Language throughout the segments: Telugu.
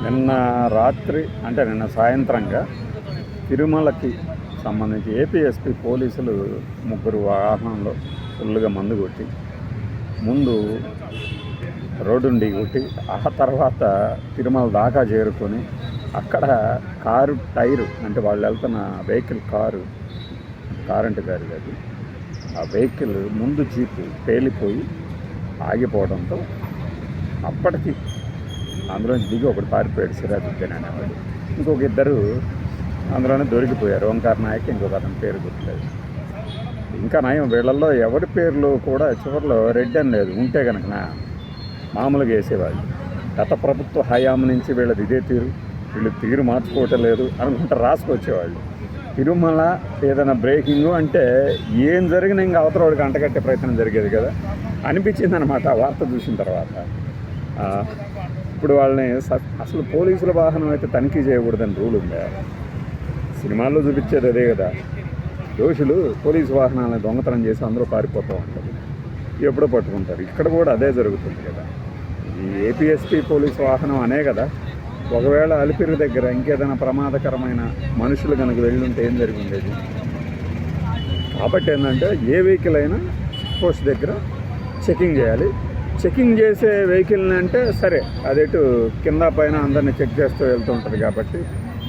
నిన్న రాత్రి అంటే నిన్న సాయంత్రంగా తిరుమలకి సంబంధించి ఏపీఎస్పీ పోలీసులు ముగ్గురు వాహనంలో ఫుల్గా మందు కొట్టి ముందు రోడ్డుండి కొట్టి ఆ తర్వాత తిరుమల దాకా చేరుకొని అక్కడ కారు టైరు అంటే వాళ్ళు వెళ్తున్న వెహికల్ కారంట గారి అది ఆ వెహికల్ ముందు జీపు పేలిపోయి ఆగిపోవడంతో అప్పటికి అందులోంచి దిగి ఒకటి పారిపోయాడు సిరాజుద్దీన్ అనేవాడు. ఇంకొక ఇద్దరు అందులోనే దొరికిపోయారు. ఓంకార్ నాయక్ ఇంకొక అతని పేరు గుర్తులేదు. ఇంకా నయం వీళ్ళల్లో ఎవరి పేర్లు కూడా చివరిలో రెడ్ అని లేదు. ఉంటే కనుక మామూలుగా వేసేవాళ్ళు. గత ప్రభుత్వ హయాం నుంచి వీళ్ళది ఇదే తీరు, వీళ్ళు తీరు మార్చుకోవటం లేదు అనుకుంటా రాసుకొచ్చేవాళ్ళు. తిరుమల ఏదైనా బ్రేకింగ్ అంటే ఏం జరిగినా ఇంకా అవతలవాడికి అంటగట్టే ప్రయత్నం జరిగేది కదా అనిపించింది అనమాట వార్త చూసిన తర్వాత. ఇప్పుడు వాళ్ళని అసలు పోలీసుల వాహనం అయితే తనిఖీ చేయకూడదని రూల్ ఉందా? సినిమాల్లో చూపించేది అదే కదా. దోషులు పోలీసు వాహనాలను దొంగతనం చేసి అందరూ పారిపోతూ ఉంటారు, ఎప్పుడో పట్టుకుంటారు. ఇక్కడ కూడా అదే జరుగుతుంది కదా. ఈ ఏపీఎస్పీ పోలీసు వాహనం అనే కదా. ఒకవేళ అలిపిరి దగ్గర ఇంకేదైనా ప్రమాదకరమైన మనుషులు కనుక వెళ్ళుంటే ఏం జరిగి ఉండేది? కాబట్టి ఏంటంటే ఏ వెహికల్ అయినా పోస్ట్ దగ్గర చెకింగ్ చేయాలి. చెకింగ్ చేసే వెహికల్ని అంటే సరే అదేటు కింద పైన అందరినీ చెక్ చేస్తూ వెళ్తూ ఉంటుంది కాబట్టి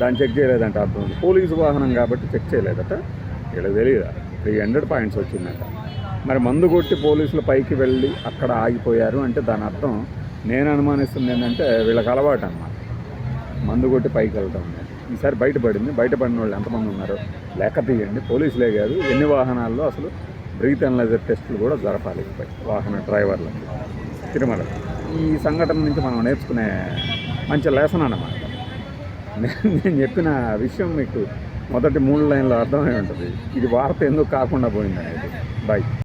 దాన్ని చెక్ చేయలేదంటే అర్థం ఉంది. పోలీసు వాహనం కాబట్టి చెక్ చేయలేదట. వీళ్ళకి తెలియదా 300 పాయింట్స్ వచ్చిందట. మరి మందు కొట్టి పోలీసులు పైకి వెళ్ళి అక్కడ ఆగిపోయారు అంటే దాని అర్థం నేను అనుమానిస్తుంది ఏంటంటే వీళ్ళకి అలవాటు అన్నమాట మందు కొట్టి పైకి వెళ్ళటం. ఈసారి బయటపడిన వాళ్ళు ఎంతమంది ఉన్నారో లెక్క తీయండి. పోలీసులే కాదు ఎన్ని వాహనాల్లో అసలు బ్రీత్ అనలైజర్ టెస్టులు కూడా జరపాలి వాహన డ్రైవర్లకు తిరుమల. ఈ సంఘటన నుంచి మనం నేర్చుకునే మంచి లెసన్ అన్నమాట. నేను చెప్పిన విషయం మీకు మొదటి 3 లైన్లో అర్థమై ఉంటుంది. ఇది వార్త ఎందుకు కాకుండా పోయిందనేది. బై.